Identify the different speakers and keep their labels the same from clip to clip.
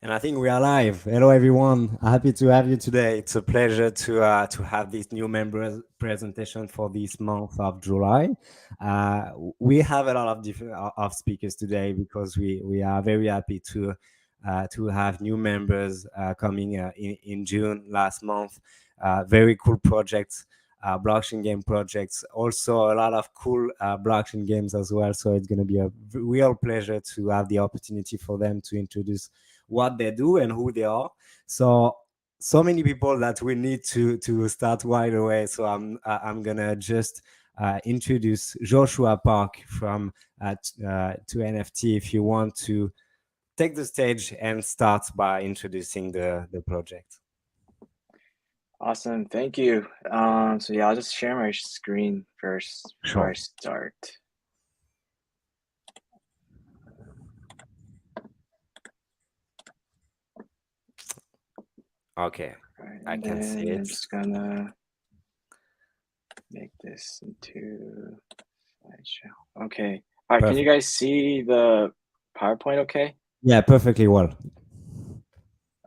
Speaker 1: And I think we are live. Hello, everyone. Happy to have you today. It's a pleasure to have this new members presentation for this month of July. We have a lot of different of speakers today because we are very happy to have new members coming in June last month. Very cool projects. Blockchain game projects, also a lot of cool blockchain games as well. So it's going to be a real pleasure to have the opportunity for them to introduce what they do and who they are. So many people that we need to start right away. So I'm gonna just introduce Joshua Park from TooNFT. If you want to take the stage and start by introducing the project.
Speaker 2: Awesome, thank you. So yeah, I'll just share my screen first before I
Speaker 1: Sure.
Speaker 2: start.
Speaker 1: Okay,
Speaker 2: Right,
Speaker 1: I
Speaker 2: and
Speaker 1: can see
Speaker 2: then
Speaker 1: it.
Speaker 2: I'm just gonna make this into slideshow. Okay. All right, can you
Speaker 1: Perfect.
Speaker 2: guys see the PowerPoint okay?
Speaker 1: Yeah, perfectly well.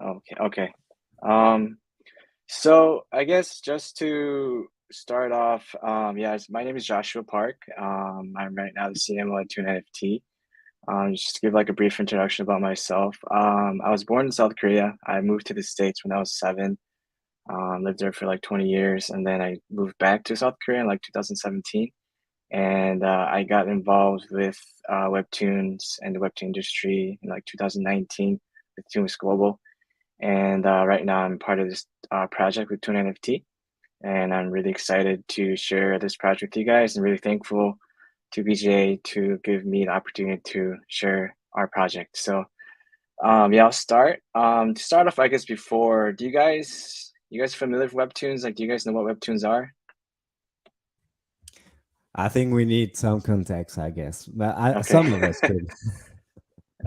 Speaker 2: Okay. Um, so I guess just to start off, my name is Joshua Park. I'm right now the CMO at TooNFT. Just to give like a brief introduction about myself. I was born in South Korea. I moved to the States when I was 7. Lived there for like 20 years, and then I moved back to South Korea in like 2017. And I got involved with webtoons and the webtoon industry in like 2019 with Toons Global. And right now I'm part of this project with TooNFT, and I'm really excited to share this project with you guys, and really thankful to BJ to give me the opportunity to share our project. So I'll start. To start off, I guess before, you guys familiar with webtoons? Like, do you guys know what webtoons are?
Speaker 1: I think we need some context, I guess, but
Speaker 2: Okay.
Speaker 1: some of us could.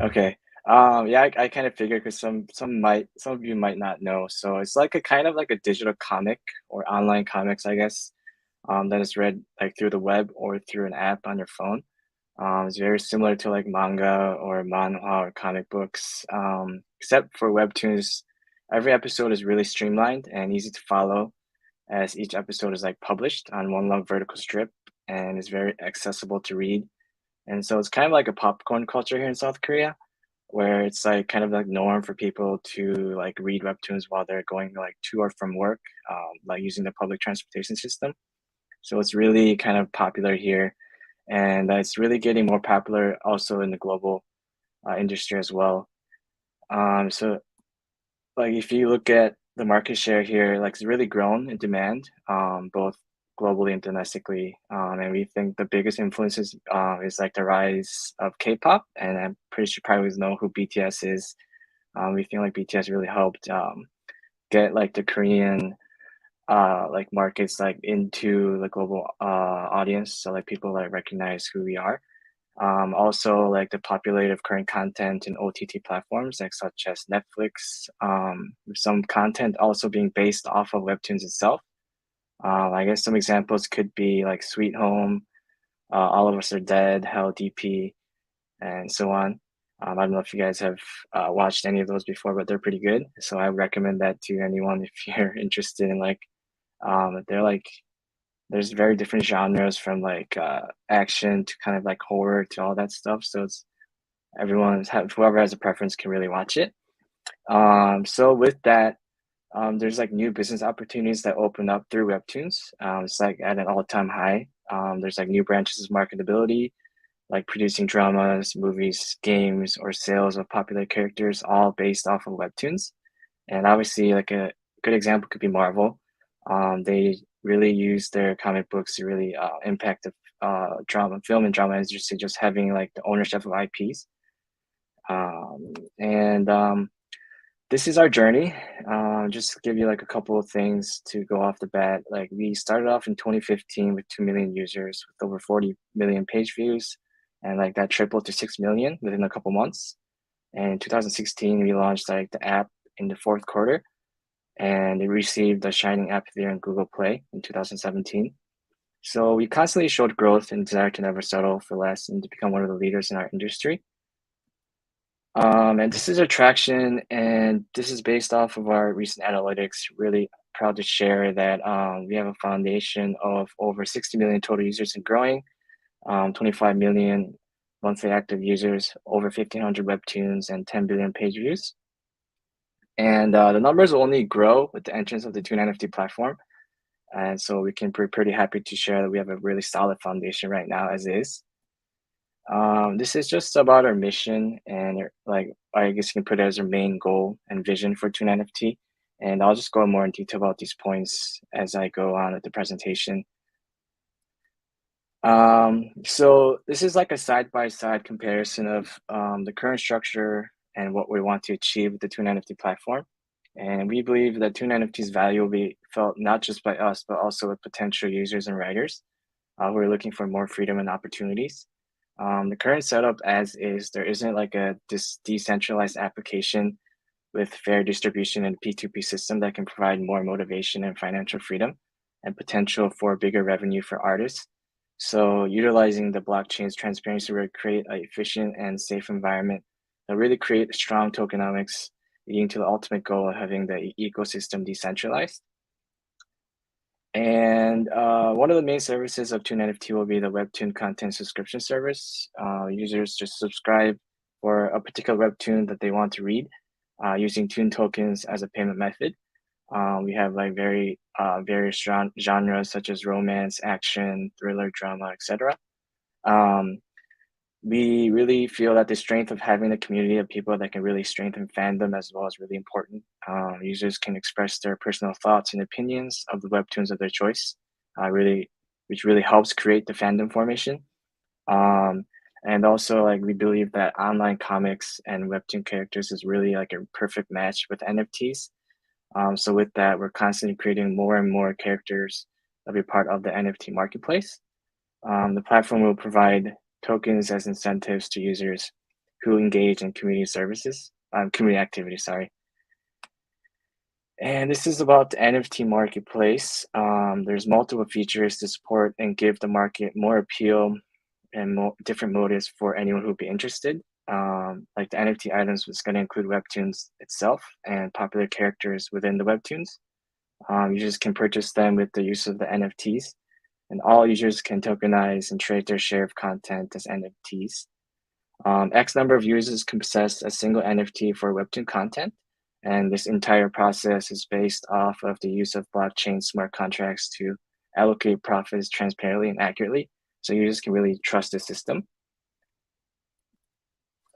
Speaker 2: Okay. Yeah, I kind of figured because some of you might not know. So it's like a kind of like a digital comic or online comics, I guess, that is read like through the web or through an app on your phone. It's very similar to like manga or manhwa or comic books, except for webtoons. Every episode is really streamlined and easy to follow, as each episode is like published on one long vertical strip and is very accessible to read. And so it's kind of like a popcorn culture here in South Korea, where it's like kind of like norm for people to like read webtoons while they're going like to or from work, like using the public transportation system. So it's really kind of popular here, and it's really getting more popular also in the global industry as well. So like if you look at the market share here, like it's really grown in demand, both globally and domestically. And we think the biggest influences is like the rise of K-pop, and I'm pretty sure you probably know who BTS is. We feel like BTS really helped get like the Korean like markets like into the global audience, so like people like recognize who we are. Also, like the popularity of current content in OTT platforms, like such as Netflix, with some content also being based off of webtoons itself. I guess some examples could be like Sweet Home, All of Us Are Dead, Hell DP, and so on. I don't know if you guys have watched any of those before, but they're pretty good. So I recommend that to anyone if you're interested in like, they're like there's very different genres from like action to kind of like horror to all that stuff. So it's whoever has a preference can really watch it. So with that, there's like new business opportunities that open up through webtoons. It's like at an all-time high. There's like new branches of marketability, like producing dramas, movies, games, or sales of popular characters, all based off of webtoons. And obviously, like a good example could be Marvel. They really use their comic books to really impact the film and drama industry, just having like the ownership of IPs. And This is our journey. Just to give you like a couple of things to go off the bat. Like we started off in 2015 with 2 million users with over 40 million page views, and like that tripled to 6 million within a couple months. And in 2016, we launched like the app in the fourth quarter, and it received a shining app there in Google Play in 2017. So we constantly showed growth and desire to never settle for less and to become one of the leaders in our industry. And this is our traction, and this is based off of our recent analytics. Really proud to share that we have a foundation of over 60 million total users and growing, 25 million monthly active users, over 1,500 webtoons, and 10 billion page views. And the numbers will only grow with the entrance of the TooNFT platform. And so we can be pretty happy to share that we have a really solid foundation right now as is. This is just about our mission and like I guess you can put it as our main goal and vision for TooNFT. And I'll just go more in detail about these points as I go on with the presentation. So this is like a side-by-side comparison of the current structure and what we want to achieve with the TooNFT platform. And we believe that TooNFT's value will be felt not just by us, but also with potential users and writers who are looking for more freedom and opportunities. The current setup as is, there isn't like a decentralized application with fair distribution and P2P system that can provide more motivation and financial freedom and potential for bigger revenue for artists. So utilizing the blockchain's transparency will create an efficient and safe environment that really create strong tokenomics, leading to the ultimate goal of having the ecosystem decentralized. And one of the main services of TooNFT will be the Webtoon content subscription service. Users just subscribe for a particular Webtoon that they want to read using Toon tokens as a payment method. We have like various genres such as romance, action, thriller, drama, etc. Um, we really feel that the strength of having a community of people that can really strengthen fandom as well is really important. Users can express their personal thoughts and opinions of the webtoons of their choice, which really helps create the fandom formation. Um, and also, like we believe that online comics and webtoon characters is really like a perfect match with NFTs. So with that, we're constantly creating more and more characters that be part of the NFT marketplace. The platform will provide tokens as incentives to users who engage in community activities, sorry. And this is about the NFT marketplace. There's multiple features to support and give the market more appeal and different motives for anyone who would be interested. Like the NFT items was going to include webtoons itself and popular characters within the webtoons. Users can purchase them with the use of the NFTs, and all users can tokenize and trade their share of content as NFTs. X number of users can possess a single NFT for Webtoon content, and this entire process is based off of the use of blockchain smart contracts to allocate profits transparently and accurately, so users can really trust the system.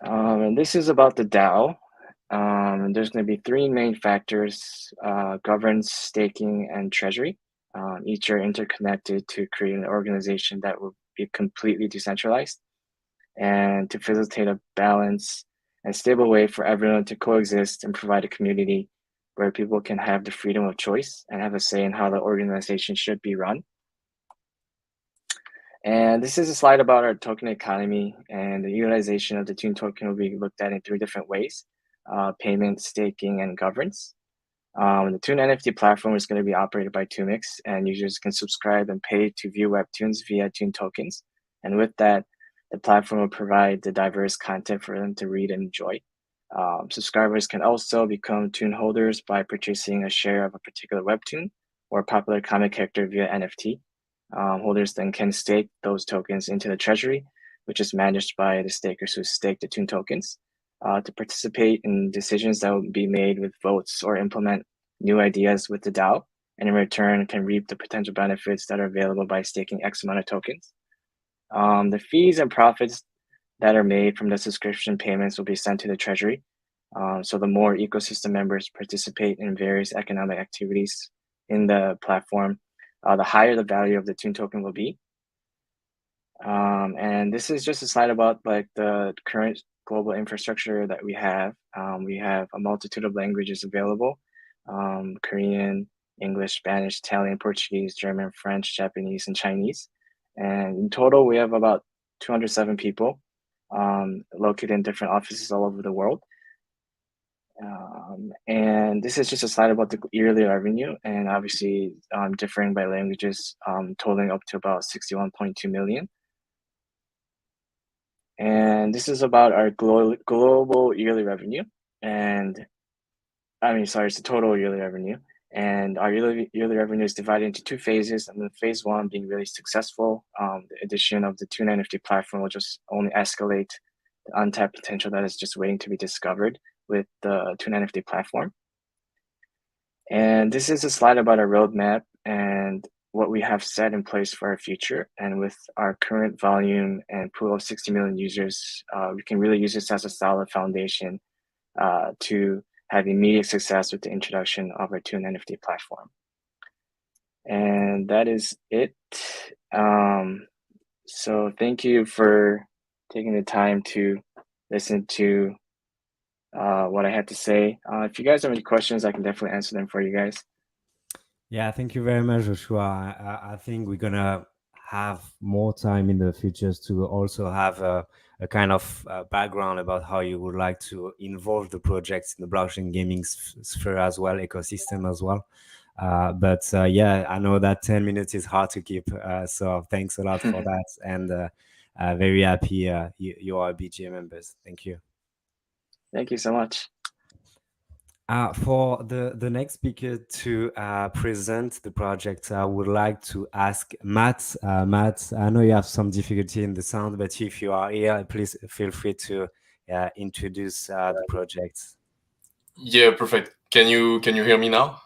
Speaker 2: And this is about the DAO. There's going to be three main factors: governance, staking, and treasury. Each are interconnected to create an organization that will be completely decentralized and to facilitate a balanced and stable way for everyone to coexist and provide a community where people can have the freedom of choice and have a say in how the organization should be run. And this is a slide about our token economy, and the utilization of the Toon token will be looked at in three different ways: payment, staking, and governance. The Toon NFT platform is going to be operated by TooMix, and users can subscribe and pay to view webtoons via Toon tokens. And with that, the platform will provide the diverse content for them to read and enjoy. Subscribers can also become Toon holders by purchasing a share of a particular webtoon or popular comic character via NFT. Holders then can stake those tokens into the treasury, which is managed by the stakers who stake the Toon tokens. To participate in decisions that will be made with votes or implement new ideas with the DAO, and in return can reap the potential benefits that are available by staking X amount of tokens. The fees and profits that are made from the subscription payments will be sent to the treasury. So the more ecosystem members participate in various economic activities in the platform, the higher the value of the Toon token will be. And this is just a slide about like the current global infrastructure that we have. We have a multitude of languages available: Korean, English, Spanish, Italian, Portuguese, German, French, Japanese, and Chinese. And in total, we have about 207 people located in different offices all over the world. And this is just a slide about the yearly revenue, and obviously differing by languages, totaling up to about 61.2 million. And this is about our global yearly revenue. And sorry, it's the total yearly revenue. And our yearly revenue is divided into two phases. And the phase one being really successful, the addition of the TooNFT platform will just only escalate the untapped potential that is just waiting to be discovered with the TooNFT platform. And this is a slide about our roadmap and what we have set in place for our future. And with our current volume and pool of 60 million users, we can really use this as a solid foundation to have immediate success with the introduction of our TooNFT platform. And that is it. So thank you for taking the time to listen to what I had to say. If you guys have any questions, I can definitely answer them for you guys.
Speaker 1: Yeah, thank you very much, Joshua. I think we're gonna have more time in the futures to also have a kind of background about how you would like to involve the projects in the blockchain gaming sphere as well, ecosystem as well. But yeah, I know that 10 minutes is hard to keep. So thanks a lot for that. And very happy you are BGA members. Thank you.
Speaker 2: Thank you so much.
Speaker 1: For the next speaker to present the project, I would like to ask Matt. Matt, I know you have some difficulty in the sound, but if you are here, please feel free to introduce the project.
Speaker 3: Yeah, perfect. Can you hear me now?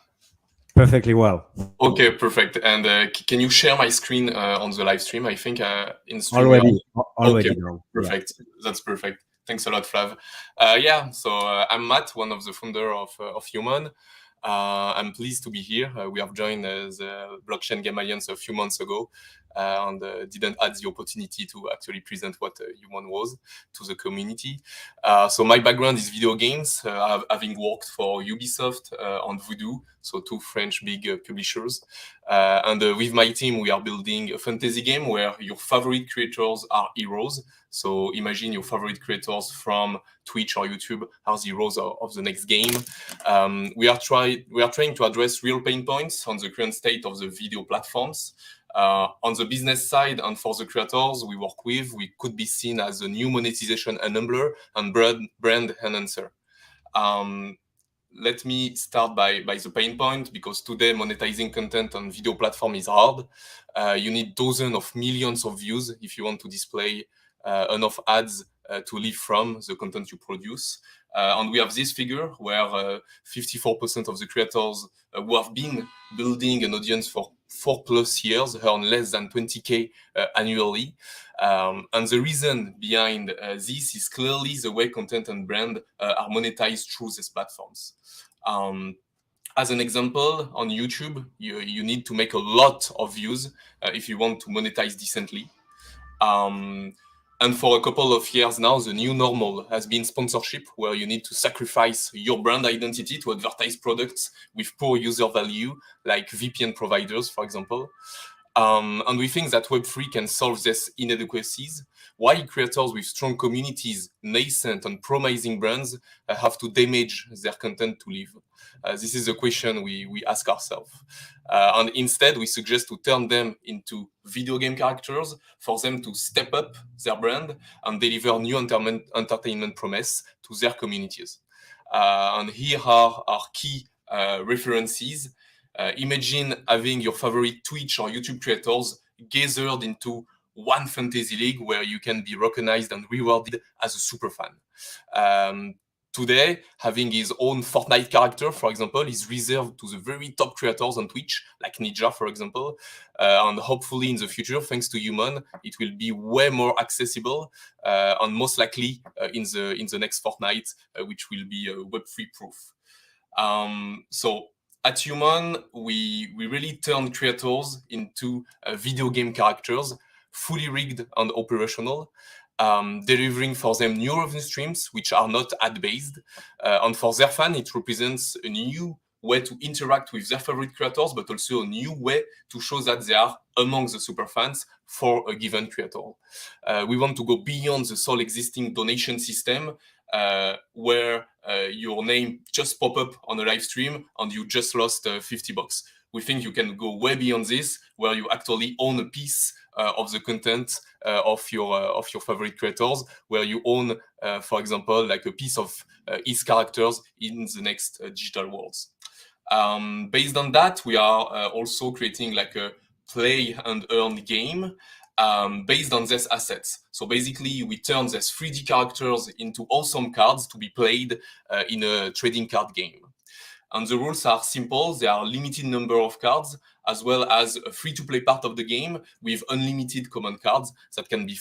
Speaker 1: Perfectly well.
Speaker 3: Okay, perfect. And can you share my screen on the live stream? I think in stream
Speaker 1: already
Speaker 3: okay,
Speaker 1: done.
Speaker 3: Perfect. Yeah. That's perfect. Thanks a lot, Flav. Yeah, so I'm Matt, one of the founder of Yumon. I'm pleased to be here. We have joined the Blockchain Game Alliance a few months ago and didn't have the opportunity to actually present what Yumon was to the community. So my background is video games, having worked for Ubisoft and Voodoo, so two French big publishers. And with my team, we are building a fantasy game where your favorite creators are heroes. So imagine your favorite creators from Twitch or YouTube are the heroes of the next game. We are trying to address real pain points on the current state of the video platforms. On the business side and for the creators we work with, we could be seen as a new monetization enabler and brand enhancer. Let me start by the pain point, because today monetizing content on video platform is hard. You need dozens of millions of views if you want to display enough ads to live from the content you produce. And we have this figure where 54% of the creators who have been building an audience for 4+ years earn less than 20K annually. And the reason behind this is clearly the way content and brand are monetized through these platforms. As an example, on YouTube, you need to make a lot of views if you want to monetize decently. And for a couple of years now, the new normal has been sponsorship, where you need to sacrifice your brand identity to advertise products with poor user value, like VPN providers, for example. And we think that Web3 can solve these inadequacies, while creators with strong communities, nascent and promising brands have to damage their content to live. This is a question we ask ourselves. And instead, we suggest to turn them into video game characters for them to step up their brand and deliver new entertainment promise to their communities. And here are our key references. Imagine having your favorite Twitch or YouTube creators gathered into one fantasy league where you can be recognized and rewarded as a super fan. Today, having his own Fortnite character, for example, is reserved to the very top creators on Twitch, like Ninja, for example. And hopefully in the future, thanks to Yumon, it will be way more accessible and most likely in the next Fortnite, which will be Web3 proof. So at Yumon, we really turn creators into video game characters, fully rigged and operational, delivering for them new revenue streams, which are not ad-based. And for their fans, it represents a new way to interact with their favorite creators, but also a new way to show that they are among the super fans for a given creator. We want to go beyond the sole existing donation system, where your name just pop up on a live stream and you just lost $50. We think you can go way beyond this, where you actually own a piece of the content of your favorite creators, where you own, for example, like a piece of his characters in the next digital worlds. Based on that, we are also creating like a play and earn game based on these assets. So basically, we turn these 3D characters into awesome cards to be played in a trading card game. And the rules are simple. There are a limited number of cards, as well as a free-to-play part of the game with unlimited common cards that can be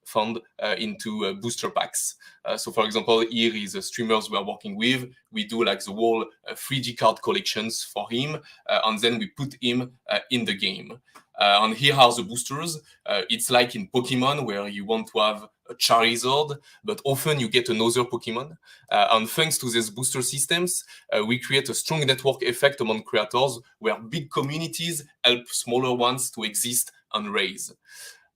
Speaker 3: found into booster packs. So for example, here is the streamers we are working with. We do like the whole 3D card collections for him, and then we put him in the game. And here are the boosters. It's like in Pokemon, where you want to have a Charizard, but often you get another Pokemon. And thanks to these booster systems, we create a strong network effect among creators, where big communities help smaller ones to exist and raise.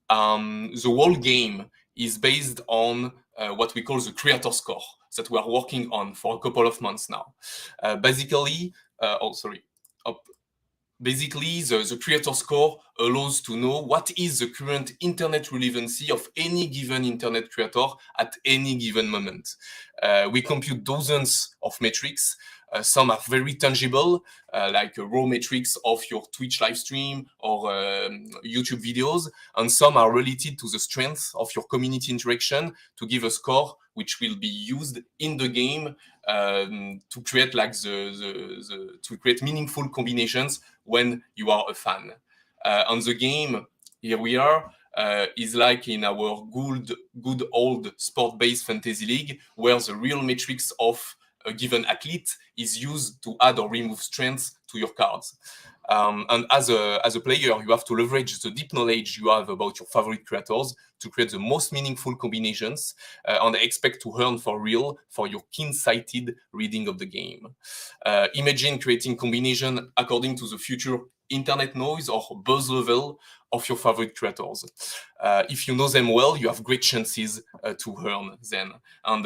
Speaker 3: The whole game is based on what we call the creator score that we are working on for a couple of months now. Basically, the creator score allows to know what is the current internet relevancy of any given internet creator at any given moment. We compute dozens of metrics. Some are very tangible, like raw metrics of your Twitch live stream or YouTube videos, and some are related to the strength of your community interaction to give a score which will be used in the game to create like to create meaningful combinations when you are a fan. On the game, here we are, is like in our good old sport-based fantasy league, where the real metrics of a given athlete is used to add or remove strengths to your cards. And as a player, you have to leverage the deep knowledge you have about your favorite creators to create the most meaningful combinations and expect to earn for real for your keen-sighted reading of the game. Imagine creating combination according to the future internet noise or buzz level of your favorite creators. If you know them well, you have great chances to earn them. And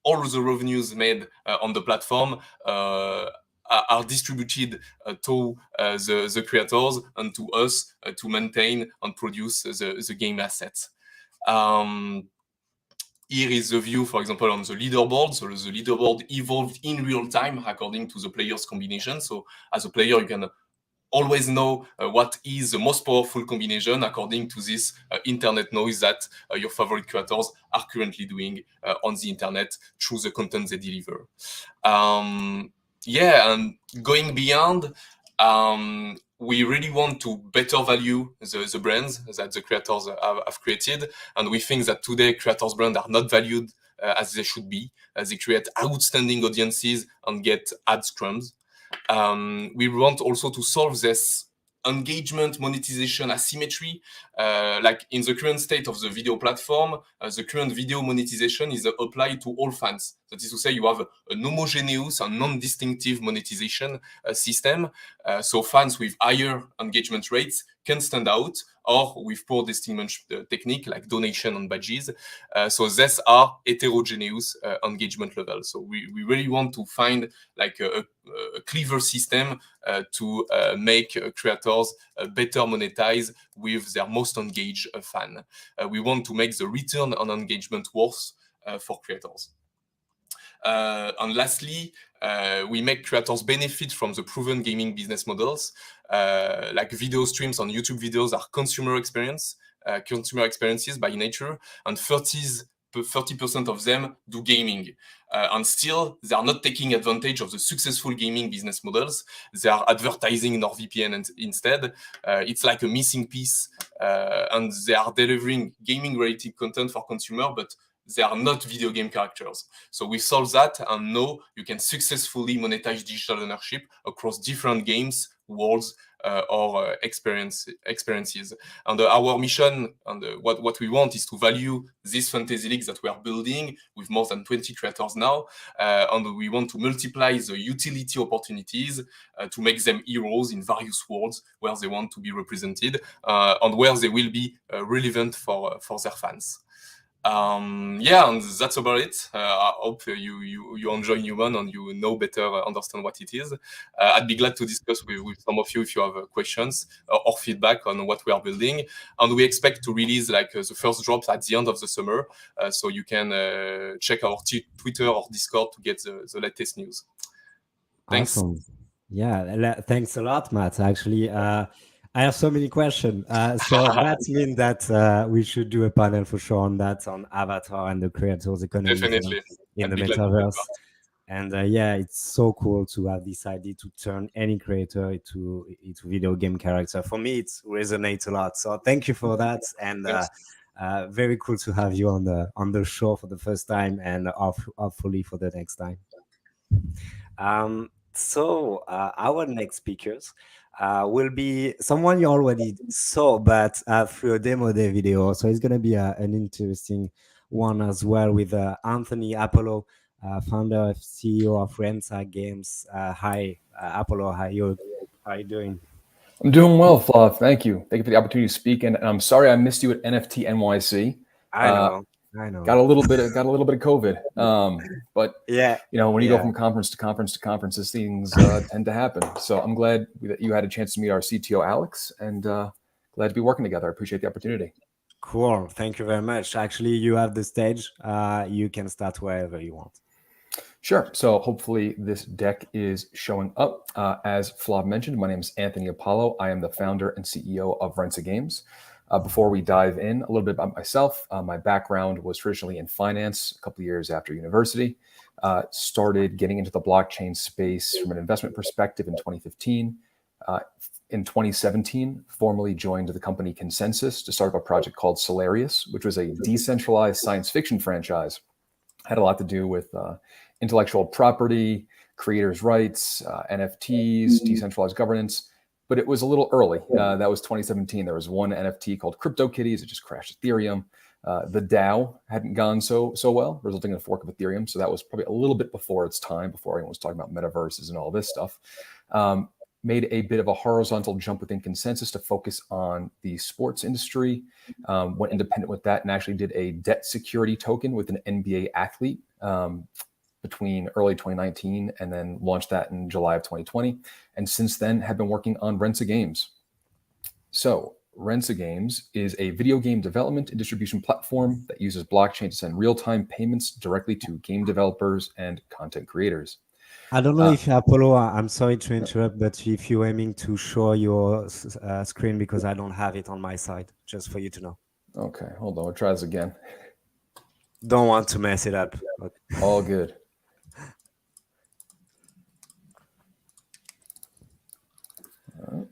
Speaker 3: all the revenues made on the platform are distributed to the creators and to us to maintain and produce the game assets. Here is the view, for example, on the leaderboard. So the leaderboard evolved in real time according to the player's combination. So as a player, you can always know what is the most powerful combination according to this internet noise that your favorite creators are currently doing on the internet through the content they deliver. And going beyond, we really want to better value the brands that the creators have created. And we think that today creators' brands are not valued as they should be, as they create outstanding audiences and get ad scrums. We want also to solve this engagement monetization asymmetry. Like in the current state of the video platform, the current video monetization is applied to all fans. That is to say, you have an homogeneous and non-distinctive monetization system. So fans with higher engagement rates can stand out, or with poor distinction technique like donation and badges. So these are heterogeneous engagement levels. So we really want to find like a clever system to make creators better monetize with their most engaged fan. We want to make the return on engagement worth for creators. And lastly, we make creators benefit from the proven gaming business models. Like video streams on YouTube videos are consumer experiences by nature, and 30% of them do gaming. And still, they are not taking advantage of the successful gaming business models. They are advertising NordVPN instead. It's like a missing piece, and they are delivering gaming-related content for consumer, but they are not video game characters. So we solve that, and now you can successfully monetize digital ownership across different games, worlds, or experiences. And our mission and what we want is to value these fantasy leagues that we are building with more than 20 creators now. And we want to multiply the utility opportunities to make them heroes in various worlds where they want to be represented and where they will be relevant for their fans. Yeah, and that's about it. I hope you enjoy Yumon and you know better, understand what it is. I'd be glad to discuss with some of you if you have questions or feedback on what we are building. And we expect to release like the first drops at the end of the summer, so you can check our Twitter or Discord to get the latest news. Thanks.
Speaker 1: Awesome. Yeah, thanks a lot, Matt. Actually, I have so many questions. So that means that we should do a panel for sure on that, on Avatar and the creators economy
Speaker 3: Definitely.
Speaker 1: in
Speaker 3: I'd
Speaker 1: the
Speaker 3: be glad to do
Speaker 1: metaverse.
Speaker 3: that.
Speaker 1: And yeah, it's so cool to have this idea to turn any creator into video game character. For me, it resonates a lot. So thank you for that, and very cool to have you on the show for the first time, and hopefully for the next time. So our next speakers will be someone you already saw, but through a demo day video. So it's going to be an interesting one as well with Anthony Apollo, founder and CEO of Rensa Games. Hi, Apollo. How you doing?
Speaker 4: I'm doing well, Flav. Thank you. Thank you for the opportunity to speak. And I'm sorry I missed you at NFT NYC.
Speaker 1: I know.
Speaker 4: Got a little bit of COVID. But
Speaker 1: yeah,
Speaker 4: when you go from conference to conference to conference, these things tend to happen. So I'm glad that you had a chance to meet our CTO Alex, and glad to be working together. I appreciate the opportunity.
Speaker 1: Cool. Thank you very much. Actually, you have the stage. You can start wherever you want.
Speaker 4: Sure. So hopefully this deck is showing up. As Flav mentioned, my name is Anthony Apollo. I am the founder and CEO of Rensa Games. Before we dive in, a little bit about myself. My background was traditionally in finance a couple of years after university. Started getting into the blockchain space from an investment perspective in 2015. In 2017, formally joined the company Consensus to start up a project called Solarius, which was a decentralized science fiction franchise. Had a lot to do with intellectual property, creators' rights, NFTs, decentralized governance. But it was a little early. That was 2017. There was one NFT called CryptoKitties. It just crashed Ethereum. The DAO hadn't gone so well, resulting in a fork of Ethereum. So that was probably a little bit before its time, before anyone was talking about metaverses and all this stuff. Made a bit of a horizontal jump within Consensus to focus on the sports industry. Went independent with that and actually did a debt security token with an NBA athlete between early 2019 and then launched that in July of 2020. And since then have been working on Rensa Games. So Rensa Games is a video game development and distribution platform that uses blockchain to send real-time payments directly to game developers and content creators.
Speaker 1: I don't know if Apollo, I'm sorry to interrupt, but if you're aiming to show your screen, because I don't have it on my side, just for you to know.
Speaker 4: Okay, hold on, we'll try this again.
Speaker 1: Don't want to mess it up. Okay.
Speaker 4: All good. All right.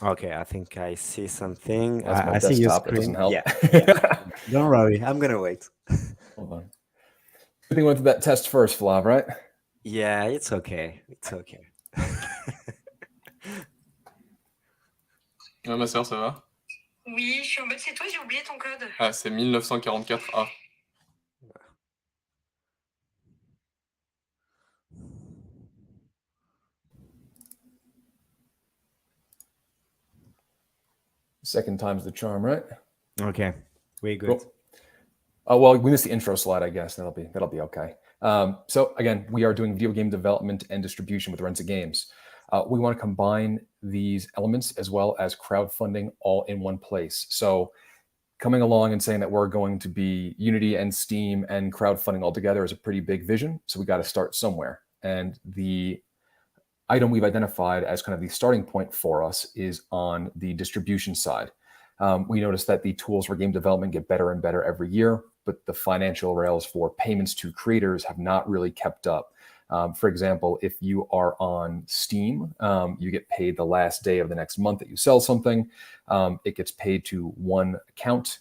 Speaker 1: Okay, I think I see something.
Speaker 4: I
Speaker 1: see your
Speaker 4: screen.
Speaker 1: Doesn't
Speaker 4: help.
Speaker 1: Yeah. Don't worry, I'm gonna wait.
Speaker 4: Hold on. Good thing we went through that test first, Flav, right?
Speaker 1: Yeah, it's okay. It's okay.
Speaker 3: Ma sœur, ça va?
Speaker 5: Oui, je suis en mode, c'est toi, j'ai oublié ton code.
Speaker 3: Ah, c'est 1944A.
Speaker 4: Second time's the charm, right?
Speaker 1: Okay, we're good.
Speaker 4: Cool. Well, we missed the intro slide, I guess. That'll be okay. So again, we are doing video game development and distribution with Rensa Games. We want to combine these elements as well as crowdfunding all in one place. So coming along and saying that we're going to be Unity and Steam and crowdfunding all together is a pretty big vision. So we got to start somewhere. And the item we've identified as kind of the starting point for us is on the distribution side. We noticed that the tools for game development get better and better every year, but the financial rails for payments to creators have not really kept up. For example, if you are on Steam, you get paid the last day of the next month that you sell something. It gets paid to one account,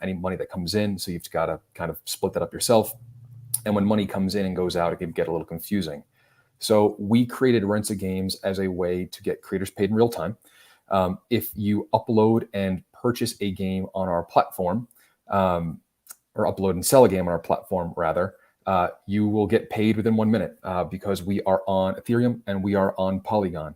Speaker 4: any money that comes in. So you've got to kind of split that up yourself. And when money comes in and goes out, it can get a little confusing. So we created Rensa Games as a way to get creators paid in real time. If you upload and purchase a game on our platform, or upload and sell a game on our platform, rather, you will get paid within 1 minute because we are on Ethereum and we are on Polygon.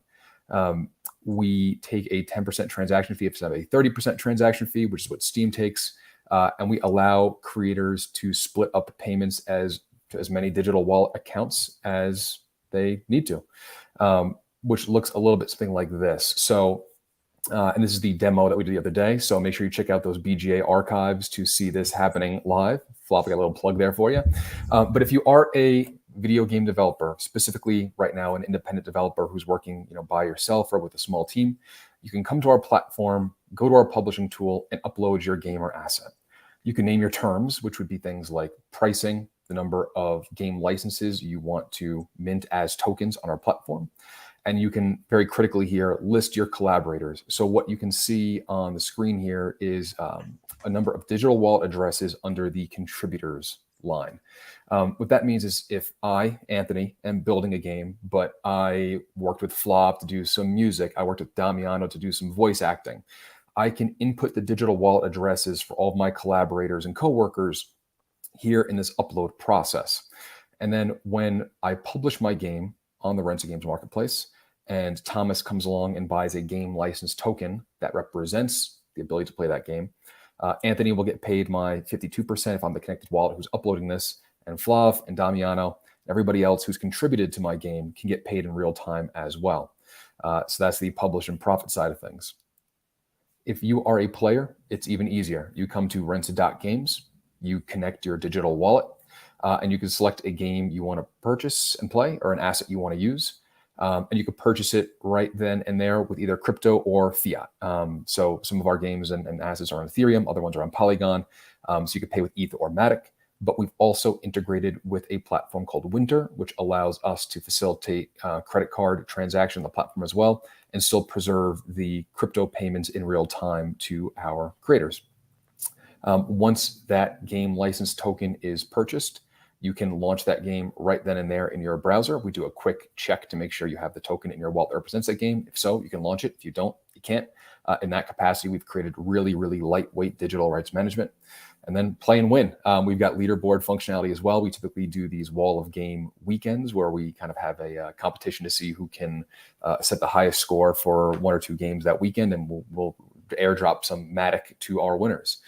Speaker 4: We take a 10% transaction fee if you have a 30% transaction fee, which is what Steam takes. And we allow creators to split up payments to as many digital wallet accounts as they need to, which looks a little bit something like this. So, and this is the demo that we did the other day. So make sure you check out those BGA archives to see this happening live. Flop, I got a little plug there for you. But if you are a video game developer, specifically right now an independent developer who's working, by yourself or with a small team, you can come to our platform, go to our publishing tool, and upload your game or asset. You can name your terms, which would be things like pricing, the number of game licenses you want to mint as tokens on our platform. And you can very critically here list your collaborators. So what you can see on the screen here is a number of digital wallet addresses under the contributors line. What that means is if I, Anthony, am building a game, but I worked with Flop to do some music, I worked with Damiano to do some voice acting, I can input the digital wallet addresses for all of my collaborators and coworkers here in this upload process. And then when I publish my game on the Rensa Games marketplace, and Thomas comes along and buys a game license token that represents the ability to play that game, Anthony will get paid my 52% if I'm the connected wallet who's uploading this, and Flav and Damiano, everybody else who's contributed to my game can get paid in real time as well. So that's the publish and profit side of things. If you are a player, it's even easier. You come to Rensa.games, you connect your digital wallet, and you can select a game you want to purchase and play or an asset you want to use. And you could purchase it right then and there with either crypto or fiat. So some of our games and assets are on Ethereum, other ones are on Polygon. So you could pay with ETH or Matic. But we've also integrated with a platform called Winter, which allows us to facilitate credit card transaction on the platform as well, and still preserve the crypto payments in real time to our creators. Once that game license token is purchased, you can launch that game right then and there in your browser. We do a quick check to make sure you have the token in your wallet that represents that game. If so, you can launch it. If you don't, you can't. In that capacity, we've created really, really lightweight digital rights management. And then play and win. We've got leaderboard functionality as well. We typically do these wall of game weekends where we kind of have a competition to see who can set the highest score for one or two games that weekend, and we'll airdrop some Matic to our winners.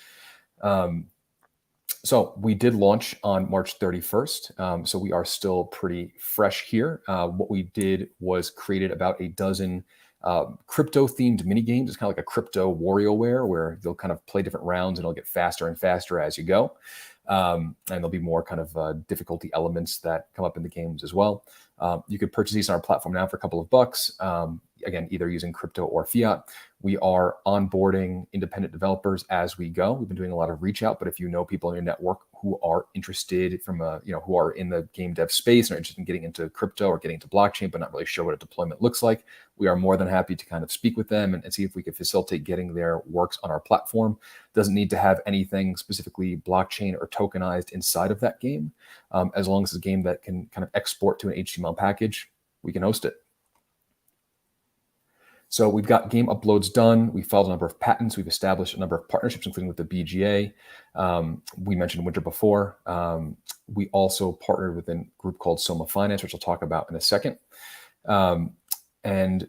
Speaker 4: So we did launch on March 31st. So we are still pretty fresh here. What we did was created about a dozen crypto-themed mini games. It's kind of like a crypto WarioWare where they'll kind of play different rounds and it'll get faster and faster as you go. And there'll be more kind of difficulty elements that come up in the games as well. You could purchase these on our platform now for a couple of bucks. Again, either using crypto or fiat. We are onboarding independent developers as we go. We've been doing a lot of reach out, but if you know people in your network who are interested who are in the game dev space and are interested in getting into crypto or getting into blockchain, but not really sure what a deployment looks like, we are more than happy to kind of speak with them and see if we could facilitate getting their works on our platform. Doesn't need to have anything specifically blockchain or tokenized inside of that game. As long as it's a game that can kind of export to an HTML package, we can host it. So we've got game uploads done. We filed a number of patents. We've established a number of partnerships, including with the BGA. We mentioned Winter before. We also partnered with a group called Soma Finance, which I'll talk about in a second. And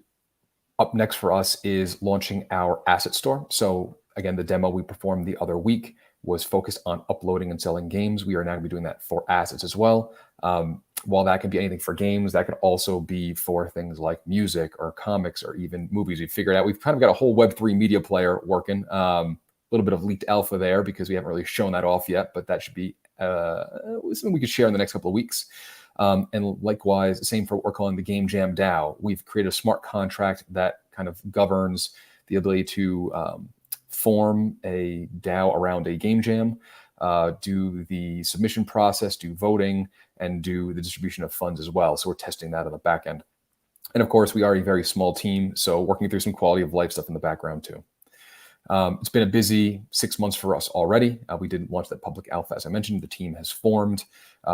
Speaker 4: up next for us is launching our asset store. So again, the demo we performed the other week was focused on uploading and selling games. We are now going to be doing that for assets as well. While that can be anything for games, that could also be for things like music or comics or even movies. We've figured out we've kind of got a whole Web3 media player working. A little bit of leaked alpha there because we haven't really shown that off yet, but that should be something we could share in the next couple of weeks. And likewise, same for what we're calling the Game Jam DAO. We've created a smart contract that kind of governs the ability to form a DAO around a game jam, do the submission process, do voting, and do the distribution of funds as well. So we're testing that on the back end. And of course, we are a very small team, so working through some quality of life stuff in the background too. It's been a busy 6 months for us already. We did launch that public alpha, as I mentioned. The team has formed.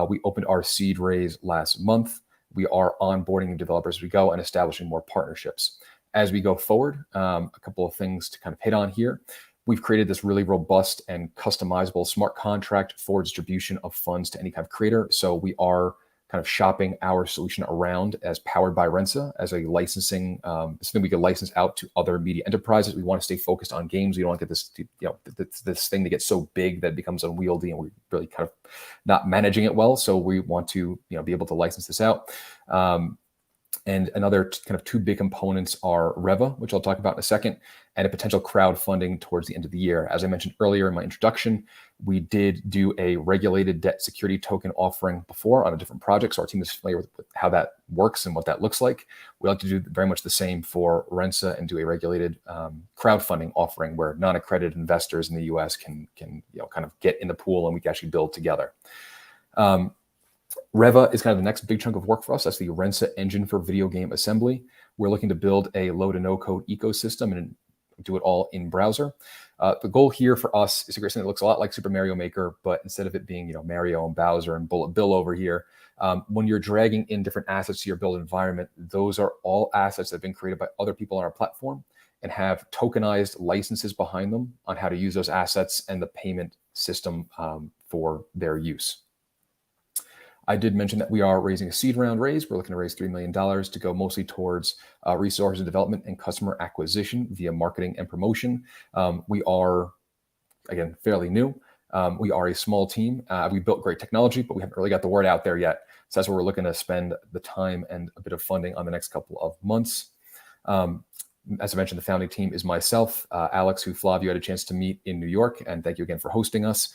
Speaker 4: We opened our seed raise last month. We are onboarding new developers as we go and establishing more partnerships. As we go forward, a couple of things to kind of hit on here. We've created this really robust and customizable smart contract for distribution of funds to any kind of creator. So we are kind of shopping our solution around as powered by Rensa as a licensing, something we could license out to other media enterprises. We want to stay focused on games. We don't want to get this, this thing to get so big that it becomes unwieldy and we're really kind of not managing it well. So we want to, be able to license this out. And another kind of two big components are Reva, which I'll talk about in a second, and a potential crowdfunding towards the end of the year. As I mentioned earlier in my introduction, we did do a regulated debt security token offering before on a different project. So our team is familiar with how that works and what that looks like. We like to do very much the same for Rensa and do a regulated crowdfunding offering where non-accredited investors in the US can kind of get in the pool and we can actually build together. Reva is kind of the next big chunk of work for us. That's the Rensa engine for video game assembly. We're looking to build a low to no code ecosystem and do it all in browser. The goal here for us is to create something that looks a lot like Super Mario Maker, but instead of it being, Mario and Bowser and Bullet Bill over here, when you're dragging in different assets to your build environment, those are all assets that have been created by other people on our platform and have tokenized licenses behind them on how to use those assets and the payment system for their use. I did mention that we are raising a seed round raise. We're looking to raise $3 million to go mostly towards resource development and customer acquisition via marketing and promotion. We are, again, fairly new. We are a small team. We built great technology, but we haven't really got the word out there yet. So that's where we're looking to spend the time and a bit of funding on the next couple of months. As I mentioned, the founding team is myself, Alex, who Flavio had a chance to meet in New York. And thank you again for hosting us.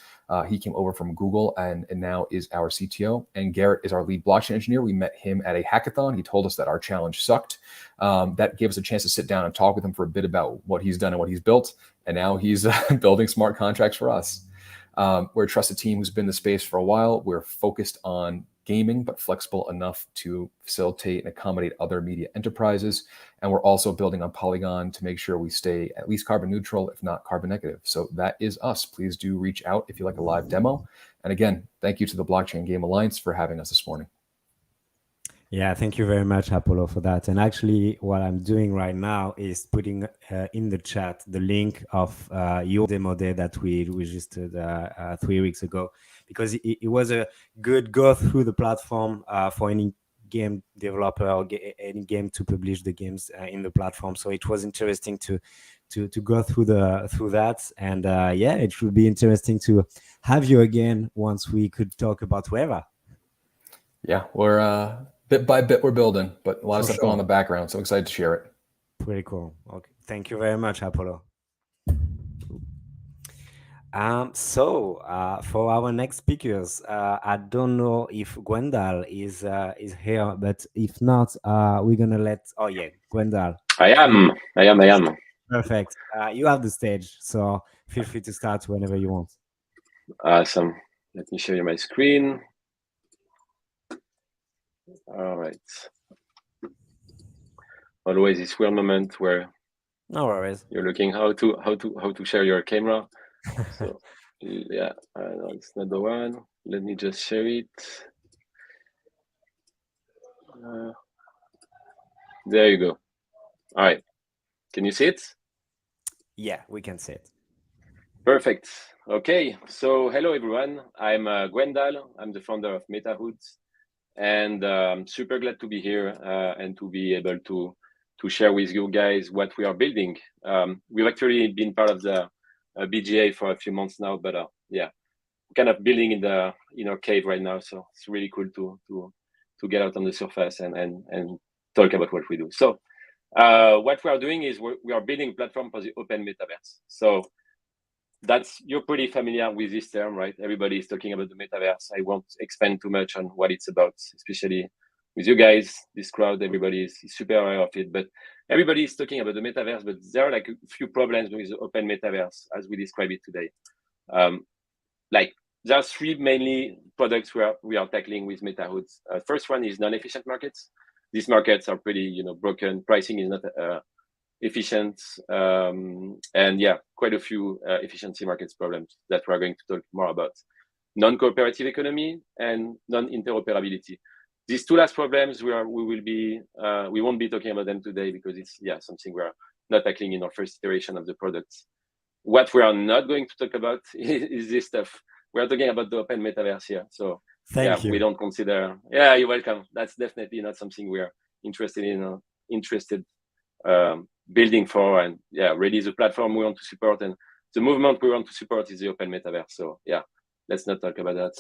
Speaker 4: He came over from Google and now is our CTO. And Garrett is our lead blockchain engineer. We met him at a hackathon. He told us that our challenge sucked. That gave us a chance to sit down and talk with him for a bit about what he's done and what he's built. And now he's building smart contracts for us. We're a trusted team who's been in the space for a while. We're focused on gaming, but flexible enough to facilitate and accommodate other media enterprises. And we're also building on Polygon to make sure we stay at least carbon neutral, if not carbon negative. So that is us. Please do reach out if you like a live demo. And again, thank you to the Blockchain Game Alliance for having us this morning.
Speaker 1: Yeah, thank you very much, Apollo, for that. And actually, what I'm doing right now is putting in the chat the link of your demo day that we registered 3 weeks ago, because it was a good go through the platform for any game developer or any game to publish the games in the platform. So it was interesting to go through that, and yeah, it would be interesting to have you again once we could talk about Reva.
Speaker 4: Yeah, we're bit by bit we're building, but a lot of stuff going on in the background, so I'm excited to share it.
Speaker 1: Pretty cool. Okay, thank you very much, Apollo. So for our next speakers, I don't know if Gwendal is here, but if not, we're gonna let. Oh yeah, Gwendal.
Speaker 6: I am.
Speaker 1: Perfect. You have the stage, so feel free to start whenever you want.
Speaker 6: Awesome. Let me show you my screen. All right. Always this weird moment where
Speaker 1: no worries.
Speaker 6: You're looking how to share your camera. So yeah, no, it's not the one. Let me just share it. There you go. All right. Can you see it?
Speaker 1: Yeah, we can see it.
Speaker 6: Perfect. Okay. So hello everyone. I'm Gwendal. I'm the founder of Metahood, and I'm super glad to be here and to be able to share with you guys what we are building. We've actually been part of the BGA for a few months now, but yeah, kind of building in our cave right now. So it's really cool to get out on the surface and talk about what we do. So what we are doing is we are building a platform for the open metaverse. So you're pretty familiar with this term, right? Everybody is talking about the metaverse. I won't expand too much on what it's about, especially with you guys, this crowd. Everybody is super aware of it, but everybody is talking about the metaverse, but there are like a few problems with the open metaverse as we describe it today. Like there are three mainly products we are tackling with Metahood. First one is non-efficient markets. These markets are pretty, broken. Pricing is not efficient, and yeah, quite a few efficiency markets problems that we're going to talk more about. Non-cooperative economy and non-interoperability. These two last problems we won't be talking about them today because it's something we're not tackling in our first iteration of the product. What we are not going to talk about is this stuff. We're talking about the open metaverse here. So
Speaker 1: Thank you.
Speaker 6: We don't consider. Yeah, you're welcome. That's definitely not something we are interested in. Building for, and really the platform we want to support and the movement we want to support is the open metaverse. So yeah, let's not talk about that.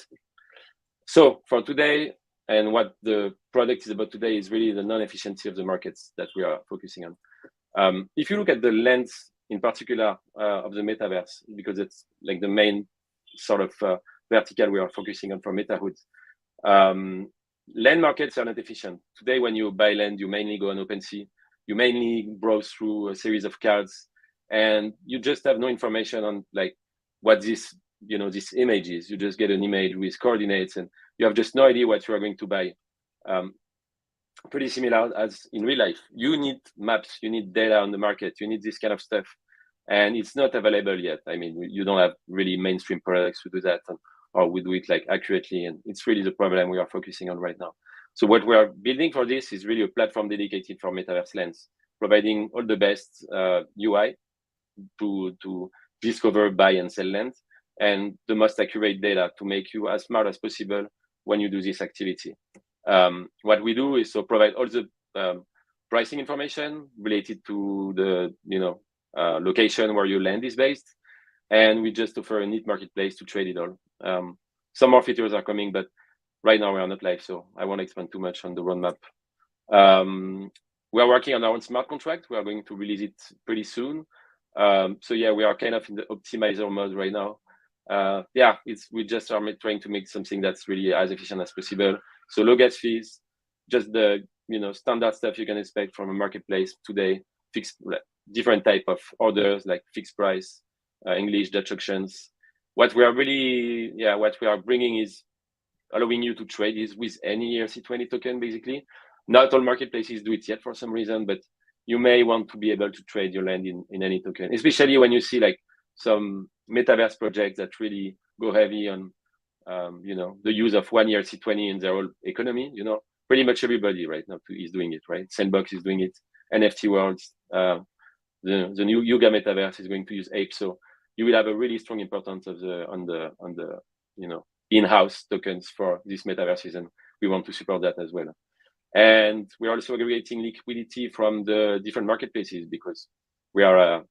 Speaker 6: So for today, and what the product is about today is really the non-efficiency of the markets that we are focusing on. If you look at the lens in particular of the metaverse, because it's like the main sort of vertical we are focusing on for Metahood, land markets are not efficient. Today, when you buy land, you mainly go on OpenSea. You mainly browse through a series of cards, and you just have no information on like what this image is. You just get an image with coordinates, and you have just no idea what you are going to buy. Pretty similar as in real life. You need maps, you need data on the market, you need this kind of stuff, and it's not available yet. I mean, you don't have really mainstream products to do that, or we do it like accurately, and it's really the problem we are focusing on right now. So what we are building for this is really a platform dedicated for metaverse lands, providing all the best UI to discover, buy, and sell land, and the most accurate data to make you as smart as possible when you do this activity. What we do is provide all the pricing information related to the location where your land is based, and we just offer a neat marketplace to trade it all. Some more features are coming, but right now we are not live, so I won't expand too much on the roadmap. We are working on our own smart contract. We are going to release it pretty soon. So yeah, we are kind of in the optimizer mode right now. We just are trying to make something that's really as efficient as possible. So low gas fees, just the standard stuff you can expect from a marketplace today. Fixed different type of orders like fixed price, English, Dutch auctions. What we are bringing is allowing you to trade is with any ERC20 token, basically. Not all marketplaces do it yet for some reason, but you may want to be able to trade your land in any token, especially when you see like some metaverse projects that really go heavy on the use of one ERC20 in their whole economy. Pretty much everybody right now is doing it, right? Sandbox is doing it, NFT Worlds, the new Yuga metaverse is going to use Ape. So you will have a really strong importance on the in-house tokens for this metaverses, and we want to support that as well. And we're also aggregating liquidity from the different marketplaces because we are,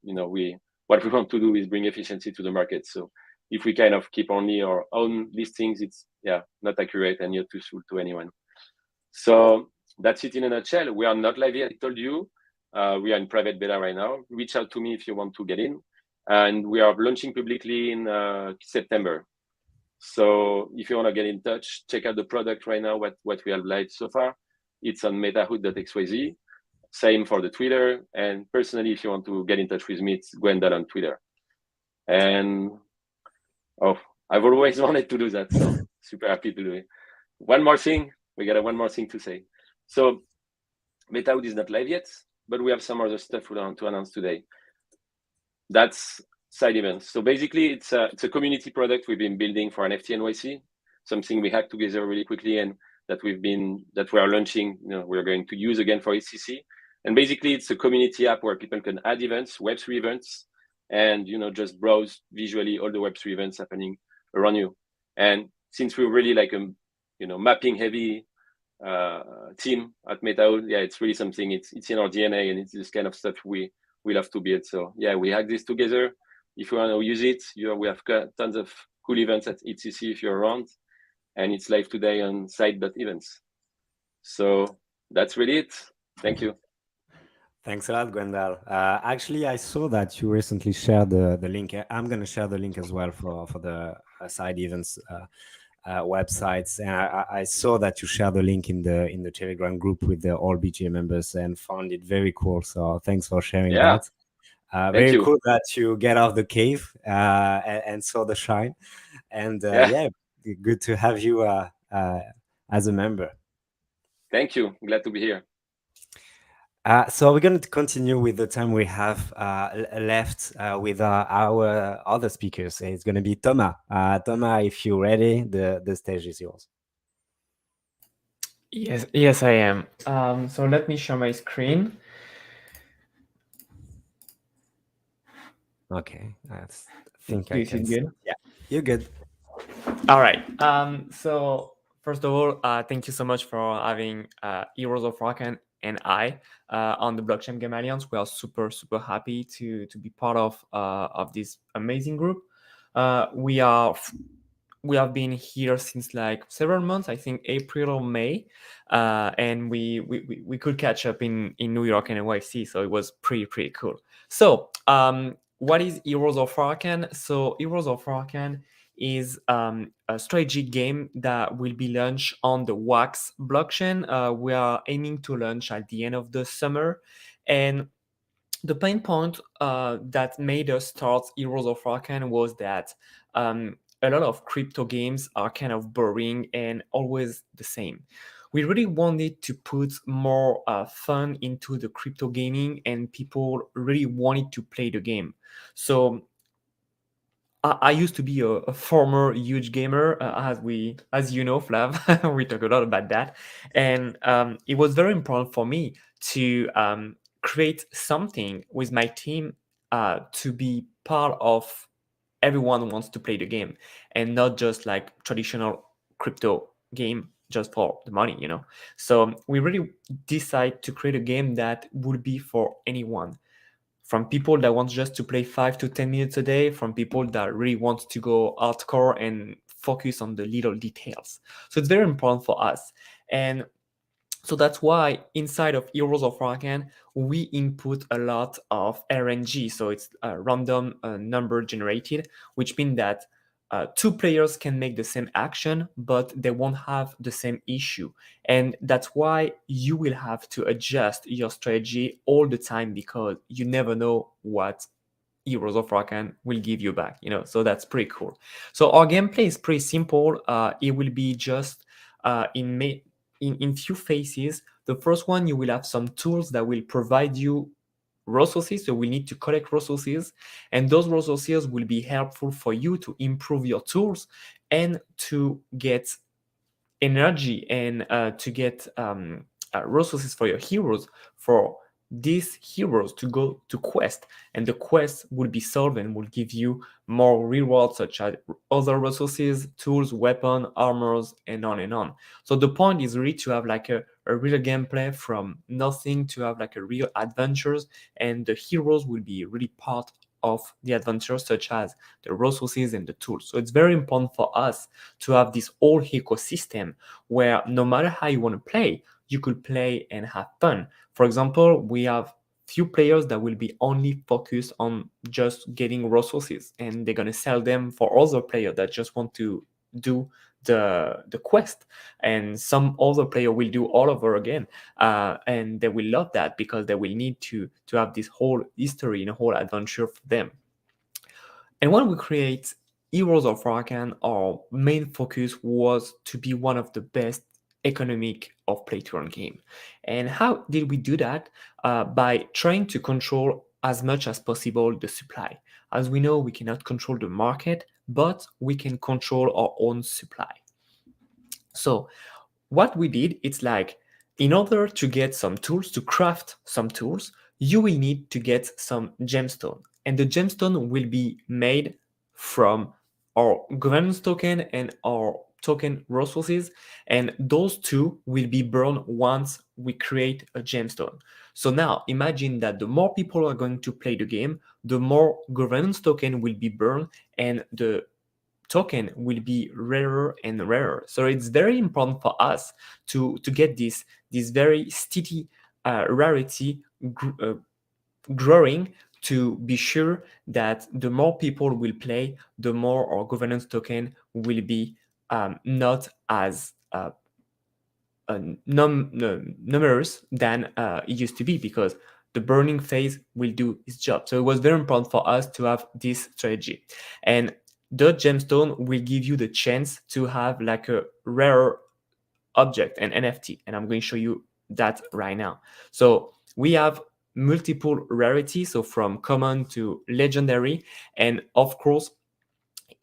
Speaker 6: what we want to do is bring efficiency to the market. So if we kind of keep only our own listings, it's not accurate and not useful to anyone. So that's it in a nutshell. We are not live yet, I told you. We are in private beta right now. Reach out to me if you want to get in. And we are launching publicly in September. So if you want to get in touch, check out the product right now, what we have live so far. It's on metahood.xyz. Same for the Twitter. And personally, if you want to get in touch with me, it's Gwendal on Twitter. And I've always wanted to do that, so super happy to do it. One more thing, we got one more thing to say. So Metahood is not live yet, but we have some other stuff we want to announce today. That's side events. So basically, it's a community product we've been building for NFT NYC, something we hacked together really quickly, and that we are launching. We're going to use again for HCC. And basically, it's a community app where people can add events, Web3 events, and just browse visually all the Web3 events happening around you. And since we're really like a mapping heavy team at Metahood, it's really something. It's in our DNA, and it's this kind of stuff we love to build. So we hack this together. If you want to use it, we have tons of cool events at HCC if you're around, and it's live today on site.events. So that's really it. Thank you.
Speaker 1: Thanks a lot, Gwendal. Actually, I saw that you recently shared the link. I'm going to share the link as well for the side events websites. And I saw that you shared the link in the Telegram group with the all BGA members and found it very cool. So thanks for sharing that. Very cool that you get off the cave and saw the shine. And good to have you as a member.
Speaker 6: Thank you. Glad to be here.
Speaker 1: So we're going to continue with the time we have left with our other speakers. It's going to be Thomas. Thomas, if you're ready, the stage is yours.
Speaker 7: Yes, I am. So let me share my screen.
Speaker 1: Okay, I think
Speaker 7: I can. Good?
Speaker 1: Yeah, you're good.
Speaker 7: All right. So First of all, thank you so much for having Heroes of Arcan and I on the Blockchain Game Alliance. We are super happy to be part of this amazing group. We have been here since like several months, I think April or May, and we could catch up in New York and NYC, so it was pretty cool. So what is Heroes of Arcan? So Heroes of Arcan is a strategy game that will be launched on the Wax blockchain. We are aiming to launch at the end of the summer, and the pain point that made us start Heroes of Arcan was that a lot of crypto games are kind of boring and always the same. We really wanted to put more fun into the crypto gaming, and people really wanted to play the game. So I used to be a former huge gamer, as you know, Flav. We talk a lot about that, and it was very important for me to create something with my team to be part of everyone who wants to play the game, and not just like traditional crypto game just for the money, you know. So we really decide to create a game that would be for anyone, from people that want just to play 5 to 10 minutes a day, from people that really want to go hardcore and focus on the little details. So it's very important for us. And so that's why inside of Heroes of Arcan, we input a lot of RNG. So it's a random number generated, which means that two players can make the same action, but they won't have the same issue. And that's why you will have to adjust your strategy all the time, because you never know what Heroes of Arcan will give you back, you know. So that's pretty cool. So our gameplay is pretty simple. It will be just in few phases. The first one, you will have some tools that will provide you resources. So we need to collect resources, and those resources will be helpful for you to improve your tools and to get energy and to get resources for your heroes, for these heroes to go to quest, and the quest will be solved and will give you more rewards, such as other resources, tools, weapon, armors, and on and on. So the point is really to have like a real gameplay from nothing, to have like a real adventures, and the heroes will be really part of the adventures, such as the resources and the tools. So it's very important for us to have this whole ecosystem where no matter how you want to play, you could play and have fun. For example, we have few players that will be only focused on just getting resources, and they're going to sell them for other players that just want to do the quest, and some other player will do all over again, and they will love that because they will need to have this whole history and a whole adventure for them. And when we create Heroes of Arcan, our main focus was to be one of the best economic of play to earn game. And how did we do that? By trying to control as much as possible the supply. As we know, we cannot control the market, but we can control our own supply. So what we did, it's like, in order to get some tools, to craft some tools, you will need to get some gemstone. And the gemstone will be made from our governance token and our token resources. And those two will be burned once we create a gemstone. So now imagine that the more people are going to play the game, the more governance token will be burned, and the token will be rarer and rarer. So it's very important for us to get this very steady rarity growing, to be sure that the more people will play, the more our governance token will be not as numerous than it used to be, because the burning phase will do its job. So it was very important for us to have this strategy. And the gemstone will give you the chance to have like a rare object, an NFT, and I'm going to show you that right now. So we have multiple rarities, so from common to legendary, and of course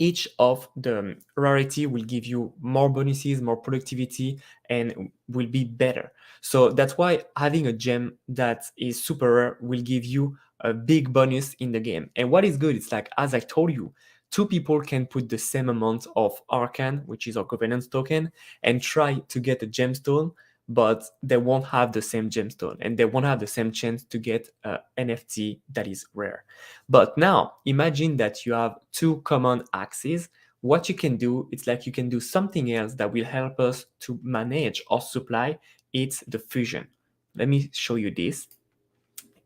Speaker 7: each of the rarity will give you more bonuses, more productivity, and will be better. So that's why having a gem that is super rare will give you a big bonus in the game. And what is good, it's like, as I told you, two people can put the same amount of Arcan, which is our governance token, and try to get a gemstone, but they won't have the same gemstone and they won't have the same chance to get an NFT that is rare. But now imagine that you have two common axes. What you can do, it's like you can do something else that will help us to manage our supply. It's the fusion. Let me show you this.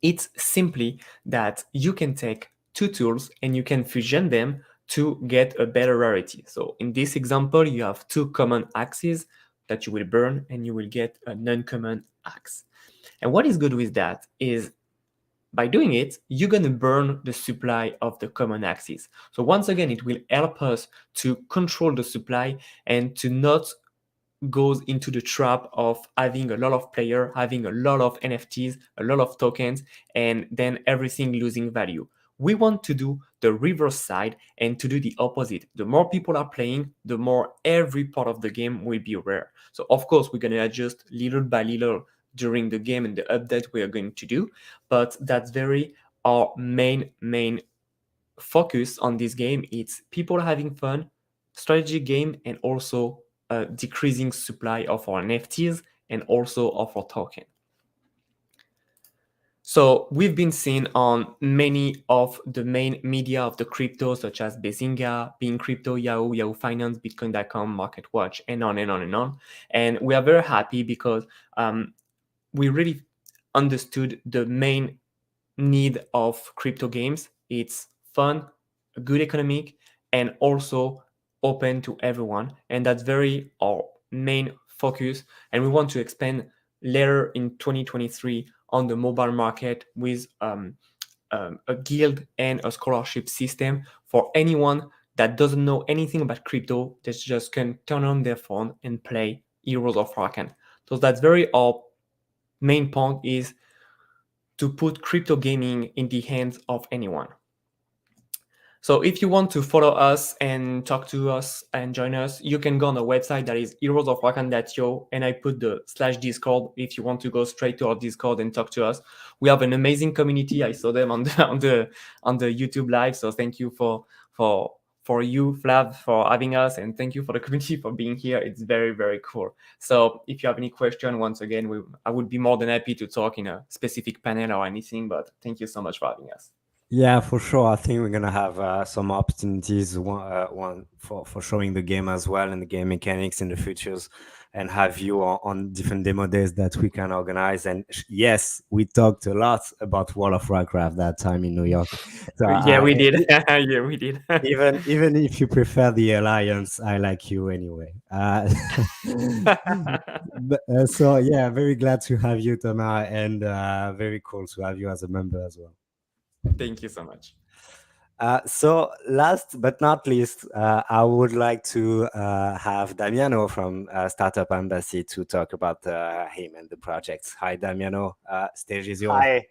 Speaker 7: It's simply that you can take two tools and you can fusion them to get a better rarity. So in this example, you have two common axes that you will burn and you will get a non-common axe. And what is good with that is by doing it, you're going to burn the supply of the common axis. So once again, it will help us to control the supply and to not goes into the trap of having a lot of players, having a lot of NFTs, a lot of tokens, and then everything losing value. We want to do the reverse side and to do the opposite. The more people are playing, the more every part of the game will be rare. So of course, we're going to adjust little by little during the game and the update we are going to do, but that's very our main focus on this game. It's people having fun, strategy game, and also decreasing supply of our NFTs and also of our token. So we've been seen on many of the main media of the crypto, such as Bazinga, Being Crypto, Yahoo, Yahoo Finance, Bitcoin.com, MarketWatch, and on and on and on. And we are very happy because we really understood the main need of crypto games. It's fun, good economic, and also open to everyone. And that's very our main focus. And we want to expand later in 2023 on the mobile market with a guild and a scholarship system for anyone that doesn't know anything about crypto, that just can turn on their phone and play Heroes of Arcan. So that's very our main point, is to put crypto gaming in the hands of anyone. So if you want to follow us and talk to us and join us, you can go on the website that is heroesofrakan.io, and I put the /Discord if you want to go straight to our Discord and talk to us. We have an amazing community. I saw them on the YouTube live. So thank you for you, Flav, for having us, and thank you for the community for being here. It's very, very cool. So if you have any question, once again, I would be more than happy to talk in a specific panel or anything, but thank you so much for having us.
Speaker 1: Yeah, for sure. I think we're gonna have some opportunities, one for showing the game as well and the game mechanics in the futures, and have you on different demo days that we can organize. And yes, we talked a lot about World of Warcraft that time in New York. So,
Speaker 7: yeah, we did. Yeah, we did.
Speaker 1: even if you prefer the Alliance, I like you anyway. So yeah, very glad to have you, Thomas, and very cool to have you as a member as well.
Speaker 7: Thank you so much.
Speaker 1: So last but not least, I would like to have Damiano from Startup Embassy to talk about him and the projects. Hi, Damiano. Stage is yours.
Speaker 8: Hi.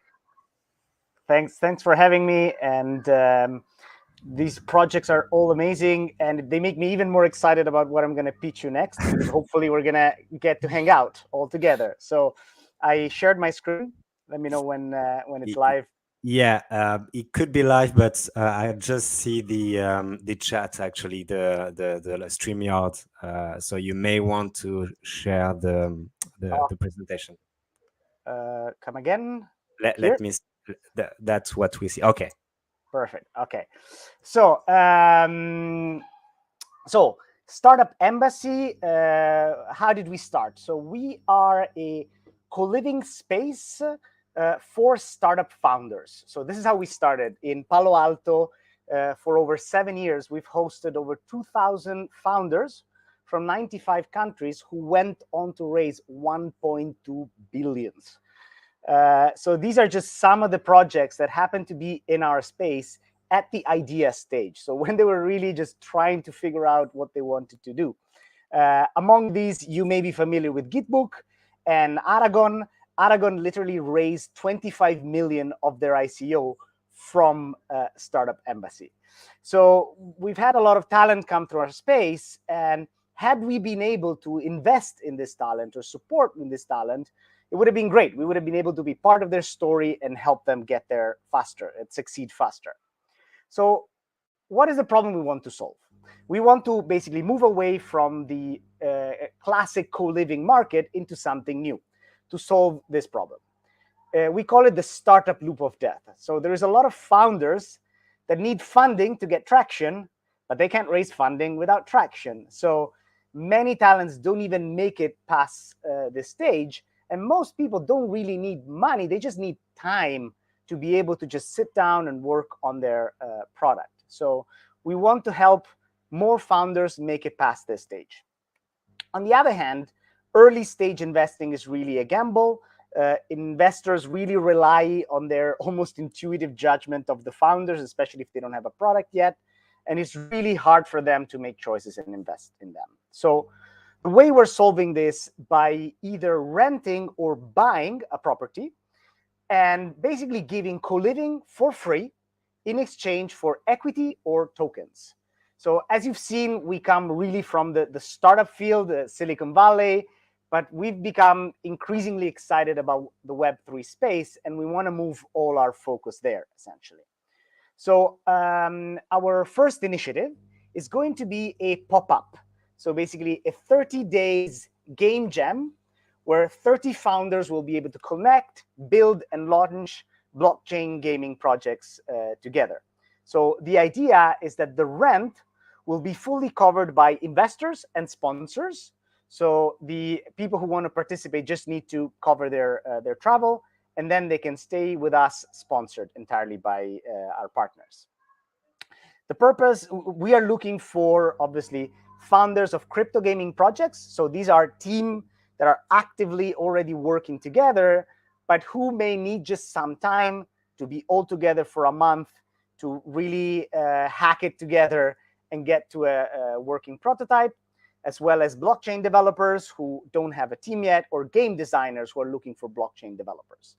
Speaker 8: Thanks for having me. And these projects are all amazing, and they make me even more excited about what I'm going to pitch you next, because hopefully we're going to get to hang out all together. So I shared my screen. Let me know when it's live.
Speaker 1: Yeah, it could be live, but I just see the chat, actually, the StreamYard. So you may want to share the presentation.
Speaker 8: Come again?
Speaker 1: Let me. That's what we see. Okay.
Speaker 8: Perfect. Okay. So Startup Embassy. How did we start? So we are a co-living space for startup founders. So this is how we started in Palo Alto. For over 7 years, we've hosted over 2,000 founders from 95 countries who went on to raise 1.2 billion. So these are just some of the projects that happen to be in our space at the idea stage. So when they were really just trying to figure out what they wanted to do. Among these, you may be familiar with Gitbook and Aragon. Aragon literally raised 25 million of their ICO from Startup Embassy. So we've had a lot of talent come through our space, and had we been able to invest in this talent or support in this talent, it would have been great. We would have been able to be part of their story and help them get there faster and succeed faster. So what is the problem we want to solve? We want to basically move away from the classic co-living market into something new to solve this problem. We call it the startup loop of death. So there is a lot of founders that need funding to get traction, but they can't raise funding without traction. So many talents don't even make it past this stage. And most people don't really need money. They just need time to be able to just sit down and work on their product. So we want to help more founders make it past this stage. On the other hand, early stage investing is really a gamble. Investors really rely on their almost intuitive judgment of the founders, especially if they don't have a product yet. And it's really hard for them to make choices and invest in them. So the way we're solving this by either renting or buying a property and basically giving co-living for free in exchange for equity or tokens. So as you've seen, we come really from the startup field, Silicon Valley, but we've become increasingly excited about the Web3 space, and we want to move all our focus there, essentially. So our first initiative is going to be a pop-up. So basically a 30 days game jam where 30 founders will be able to connect, build, and launch blockchain gaming projects together. So the idea is that the rent will be fully covered by investors and sponsors. So the people who want to participate just need to cover their travel, and then they can stay with us sponsored entirely by our partners. The purpose, we are looking for, obviously, founders of crypto gaming projects. So these are teams that are actively already working together, but who may need just some time to be all together for a month to really hack it together and get to a working prototype, as well as blockchain developers who don't have a team yet, or game designers who are looking for blockchain developers.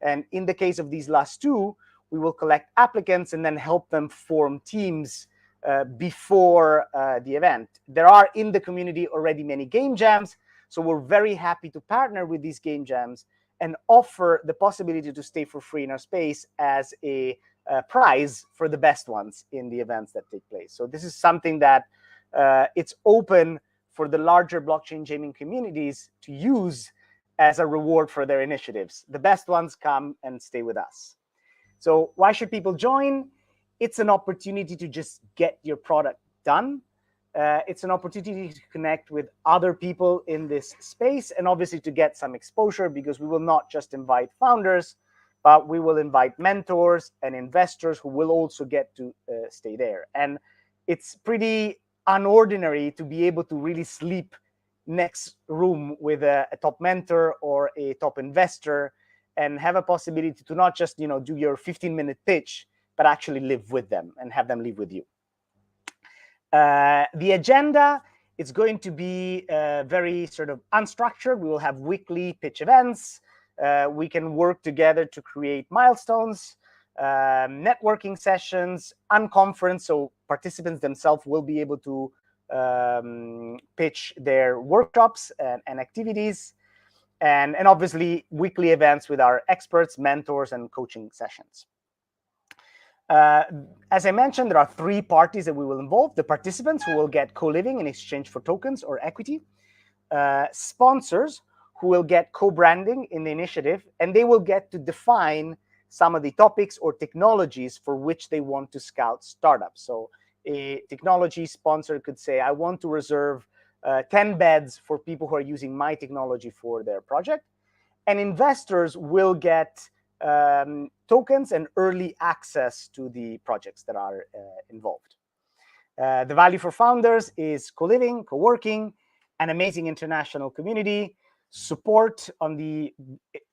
Speaker 8: And in the case of these last two, we will collect applicants and then help them form teams before the event. There are in the community already many game jams, so we're very happy to partner with these game jams and offer the possibility to stay for free in our space as a prize for the best ones in the events that take place. So this is something that it's open for the larger blockchain gaming communities to use as a reward for their initiatives. The best ones come and stay with us. So why should people join? It's an opportunity to just get your product done. It's an opportunity to connect with other people in this space, and obviously to get some exposure, because we will not just invite founders, but we will invite mentors and investors who will also get to stay there. And it's pretty unordinary to be able to really sleep next room with a top mentor or a top investor and have a possibility to not just do your 15-minute pitch, but actually live with them and have them live with you. The agenda is going to be very sort of unstructured. We will have weekly pitch events. We can work together to create milestones, networking sessions, unconference, so participants themselves will be able to pitch their workshops and activities, and obviously weekly events with our experts, mentors, and coaching sessions. As I mentioned, there are 3 parties that we will involve: the participants, who will get co-living in exchange for tokens or equity, sponsors, who will get co-branding in the initiative, and they will get to define some of the topics or technologies for which they want to scout startups. So a technology sponsor could say, I want to reserve 10 beds for people who are using my technology for their project. And investors will get tokens and early access to the projects that are involved. The value for founders is co-living, co-working, an amazing international community, support on the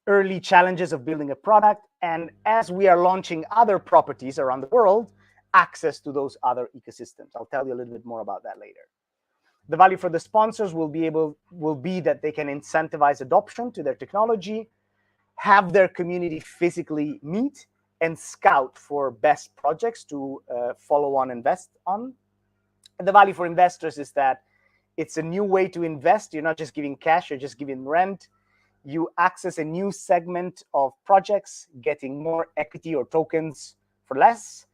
Speaker 8: early challenges of building a product, and as we are launching other properties around the world, access to those other ecosystems. I'll tell you a little bit more about that later. The value for the sponsors will be that they can incentivize adoption to their technology, have their community physically meet, and scout for best projects to follow on, invest on. And the value for investors is that it's a new way to invest. You're not just giving cash, you're just giving rent. You access a new segment of projects, getting more equity or tokens for less.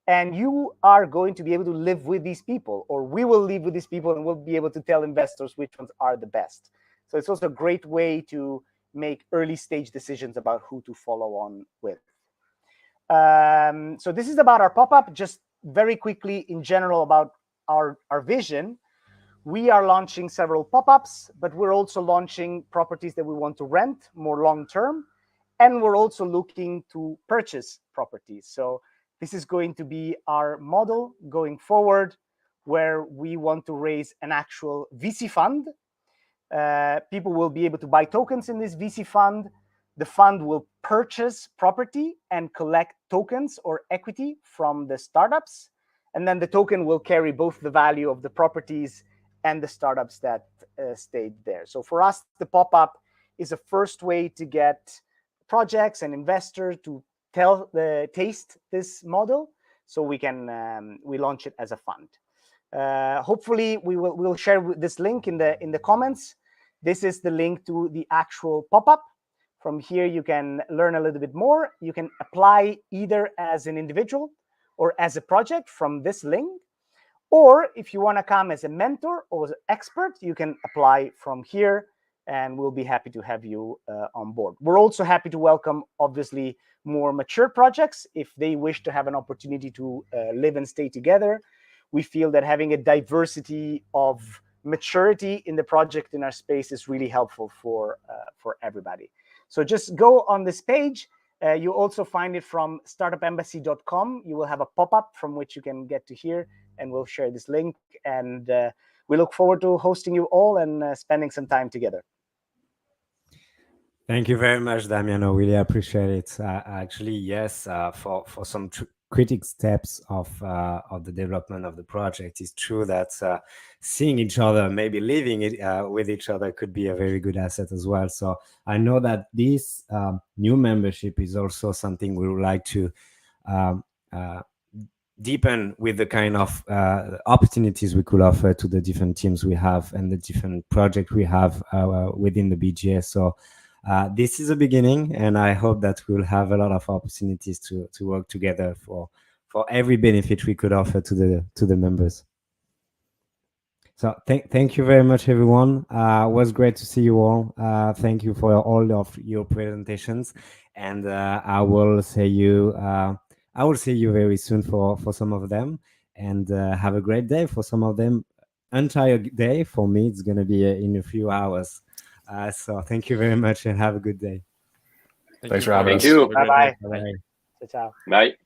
Speaker 8: and you are going to be able to live with these people, or we will live with these people, and we'll be able to tell investors which ones are the best. So it's also a great way to make early stage decisions about who to follow on with. So this is about our pop-up. Just very quickly in general about our vision. We are launching several pop-ups, but we're also launching properties that we want to rent more long-term. And we're also looking to purchase properties. So this is going to be our model going forward, where we want to raise an actual VC fund. People will be able to buy tokens in this VC fund. The fund will purchase property and collect tokens or equity from the startups. And then the token will carry both the value of the properties and the startups that stayed there. So for us, the pop-up is a first way to get projects and investors to taste this model, so we can we launch it as a fund. Hopefully, we'll share this link in the comments. This is the link to the actual pop-up. From here, you can learn a little bit more. You can apply either as an individual or as a project from this link. Or if you want to come as a mentor or as an expert, you can apply from here, and we'll be happy to have you on board. We're also happy to welcome, obviously, more mature projects if they wish to have an opportunity to live and stay together. We feel that having a diversity of maturity in the project in our space is really helpful for everybody. So just go on this page. You also find it from startupembassy.com. You will have a pop-up from which you can get to here, and we'll share this link. And we look forward to hosting you all and spending some time together.
Speaker 1: Thank you very much, Damiano. Really appreciate it. Actually, yes, for some critic steps of the development of the project, it's true that seeing each other, maybe living with each other, could be a very good asset as well. So I know that this new membership is also something we would like to deepen with the kind of opportunities we could offer to the different teams we have and the different projects we have within the BGA. So this is a beginning, and I hope that we'll have a lot of opportunities to work together for every benefit we could offer to the members. So thank you very much, everyone. It was great to see you all. Thank you for all of your presentations, and I will see you very soon for some of them, and have a great day for some of them. Entire day for me, it's gonna be in a few hours. So thank you very much and have a good day.
Speaker 4: Thanks for having us.
Speaker 6: Thank you.
Speaker 8: Bye-bye.
Speaker 3: Bye.
Speaker 8: Ciao.
Speaker 6: Bye.